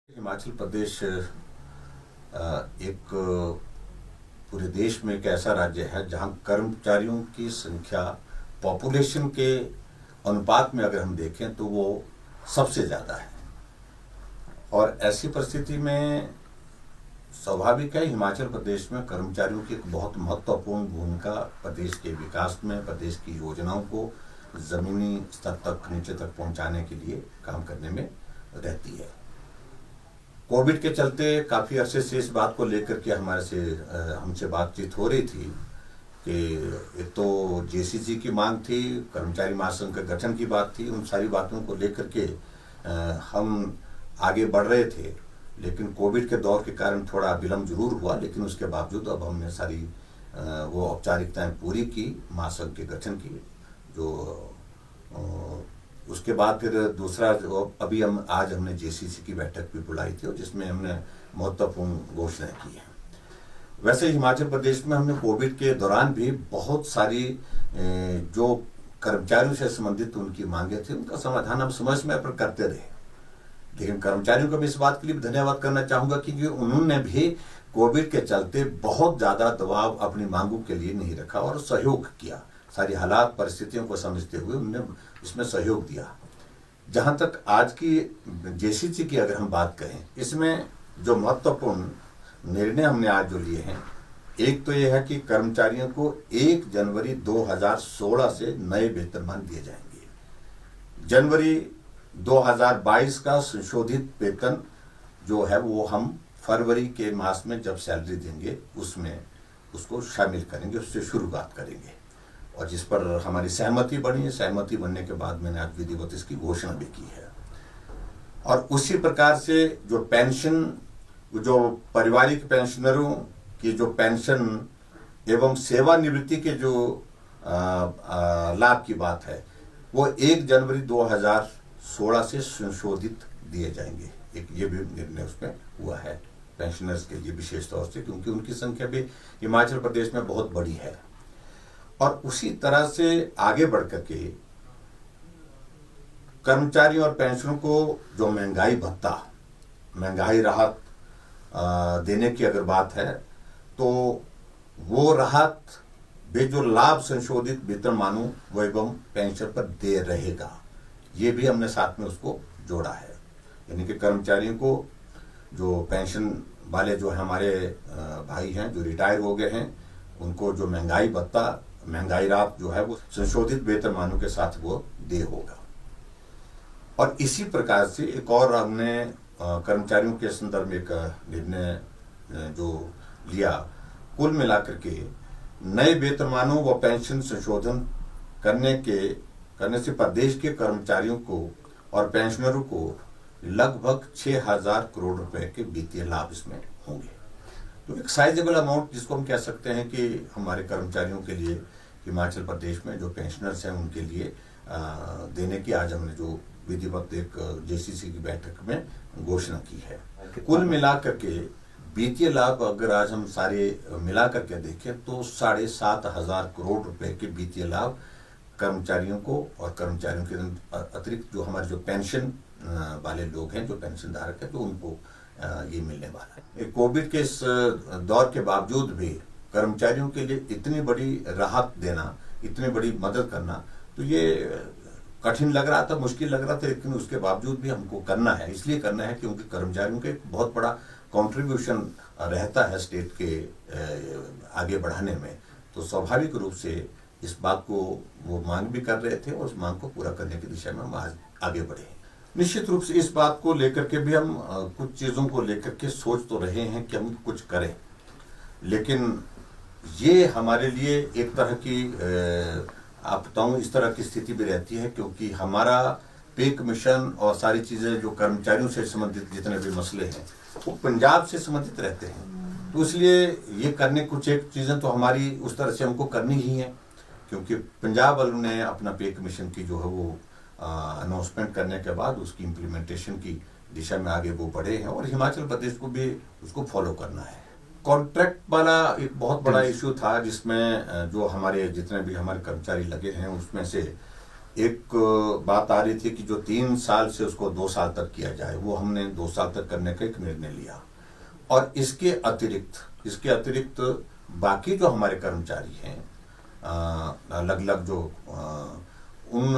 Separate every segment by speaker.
Speaker 1: हिमाचल प्रदेश एक पूरे देश में एक ऐसा राज्य है जहां कर्मचारियों की संख्या पॉपुलेशन के अनुपात में अगर हम देखें तो वो सबसे ज़्यादा है। और ऐसी परिस्थिति में स्वाभाविक है हिमाचल प्रदेश में कर्मचारियों की एक बहुत महत्वपूर्ण भूमिका प्रदेश के विकास में, प्रदेश की योजनाओं को ज़मीनी स्तर तक, नीचे तक पहुंचाने के लिए काम करने में रहती है। कोविड के चलते काफ़ी अरसे से इस बात को लेकर के हमसे बातचीत हो रही थी कि एक तो जेसीसी की मांग थी, कर्मचारी महासंघ के गठन की बात थी। उन सारी बातों को लेकर के हम आगे बढ़ रहे थे, लेकिन कोविड के दौर के कारण थोड़ा विलम्ब जरूर हुआ, लेकिन उसके बावजूद अब हमने सारी वो औपचारिकताएं पूरी की महासंघ के गठन की। जो उसके बाद फिर दूसरा अभी आज हमने जेसीसी की बैठक भी बुलाई थी और जिसमें हमने महत्वपूर्ण घोषणाएं की है। वैसे हिमाचल प्रदेश में हमने कोविड के दौरान भी बहुत सारी जो कर्मचारियों से संबंधित उनकी मांगे थी, उनका समाधान हम समय समय पर करते रहे। लेकिन कर्मचारियों को भी इस बात के लिए धन्यवाद करना चाहूंगा क्योंकि उन्होंने भी कोविड के चलते बहुत ज्यादा दबाव अपनी मांगों के लिए नहीं रखा और सहयोग किया। सारी हालात परिस्थितियों को समझते हुए उन्होंने इसमें सहयोग दिया। जहां तक आज की जेसीसी की अगर हम बात करें, इसमें जो महत्वपूर्ण निर्णय हमने आज जो लिए हैं, एक तो यह है कि कर्मचारियों को 1 जनवरी 2016 से नए वेतनमान दिए जाएंगे। जनवरी 2022 का संशोधित वेतन जो है वो हम फरवरी के मास में जब सैलरी देंगे उसमें उसको शामिल करेंगे, उससे शुरुआत करेंगे और जिस पर हमारी सहमति बनी है। सहमति बनने के बाद मैंने आज विधिवत इसकी घोषणा भी की है। और उसी प्रकार से जो पेंशन, जो पारिवारिक पेंशनरों की जो पेंशन एवं सेवानिवृत्ति के जो लाभ की बात है, वो 1 जनवरी 2016 से संशोधित दिए जाएंगे। एक ये भी निर्णय उसमें हुआ है पेंशनर्स के लिए विशेष तौर से, क्योंकि उनकी संख्या भी हिमाचल प्रदेश में बहुत बड़ी है। और उसी तरह से आगे बढ़कर के कर्मचारियों और पेंशनरों को जो महंगाई भत्ता, महंगाई राहत देने की अगर बात है तो वो राहत भी जो लाभ संशोधित वेतनमानों वो एवं पेंशन पर दे रहेगा, ये भी हमने साथ में उसको जोड़ा है। यानी कि कर्मचारियों को जो पेंशन वाले जो हमारे भाई हैं जो रिटायर हो गए हैं, उनको जो महंगाई भत्ता, महंगाई राहत जो है वो संशोधित वेतनमानों के साथ वो दे होगा। और इसी प्रकार से एक और हमने कर्मचारियों के संदर्भ में एक निर्णय जो लिया, कुल मिलाकर के नए वेतनमानों व पेंशन संशोधन करने से प्रदेश के कर्मचारियों को और पेंशनरों को लगभग 6,000 करोड़ रुपए के वित्तीय लाभ इसमें होंगे। तो एक साइजेबल अमाउंट जिसको हम कह सकते हैं कि हमारे कर्मचारियों के लिए हिमाचल प्रदेश में जो पेंशनर्स हैं उनके लिए देने की आज हमने जो विधिवत एक जेसीसी की बैठक में घोषणा की है। कुल मिलाकर के वित्तीय लाभ अगर आज हम सारे मिला करके देखें तो 7,500 करोड़ रुपए के वित्तीय लाभ कर्मचारियों को और कर्मचारियों के अतिरिक्त जो हमारे जो पेंशन वाले लोग हैं, जो पेंशन धारक है, तो उनको ये मिलने वाला है। कोविड के इस दौर के बावजूद भी कर्मचारियों के लिए इतनी बड़ी राहत देना, इतनी बड़ी मदद करना, तो ये कठिन लग रहा था, मुश्किल लग रहा था, लेकिन उसके बावजूद भी हमको करना है। इसलिए करना है क्योंकि कर्मचारियों के बहुत बड़ा कंट्रीब्यूशन रहता है स्टेट के आगे बढ़ाने में। तो स्वाभाविक रूप से इस बात को वो मांग भी कर रहे थे और उस मांग को पूरा करने की दिशा में हम आज आगे बढ़े। निश्चित रूप से इस बात को लेकर के भी हम कुछ चीज़ों को लेकर के सोच तो रहे हैं कि हम कुछ करें, लेकिन ये हमारे लिए एक तरह की आप बताऊं इस तरह की स्थिति भी रहती है क्योंकि हमारा पे कमीशन और सारी चीज़ें जो कर्मचारियों से संबंधित जितने भी मसले हैं वो पंजाब से संबंधित रहते हैं। तो इसलिए ये करने कुछ एक चीज़ें तो हमारी उस तरह से हमको करनी ही है, क्योंकि पंजाब वालों ने अपना पे कमीशन की जो है वो अनाउंसमेंट करने के बाद उसकी इम्प्लीमेंटेशन की दिशा में आगे वो बढ़े हैं और हिमाचल प्रदेश को भी उसको फॉलो करना है। कॉन्ट्रैक्ट वाला एक बहुत बड़ा इशू था जिसमें जो हमारे जितने भी हमारे कर्मचारी लगे हैं उसमें से एक बात आ रही थी कि जो 3 साल से उसको 2 साल तक किया जाए, वो हमने 2 साल तक करने का एक निर्णय लिया। और इसके अतिरिक्त बाकी जो हमारे कर्मचारी हैं, अलग अलग जो उन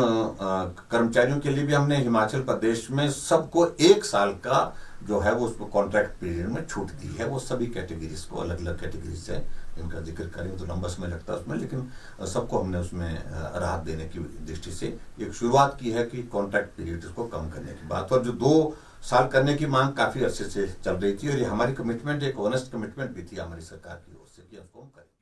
Speaker 1: कर्मचारियों के लिए भी हमने हिमाचल प्रदेश में सबको 1 साल का जो है वो उसको कॉन्ट्रैक्ट पीरियड में छूट दी है। वो सभी कैटेगरीज को, अलग अलग कैटेगरीज है, इनका जिक्र करें तो लंबा समय लगता है उसमें, लेकिन सबको हमने उसमें राहत देने की दृष्टि से एक शुरुआत की है कि कॉन्ट्रैक्ट पीरियड इसको कम करने की बात। और जो 2 साल करने की मांग काफी अरसे से चल रही थी, और ये हमारी कमिटमेंट, एक ऑनेस्ट कमिटमेंट भी थी हमारी सरकार की ओर से कि उसको हम करें।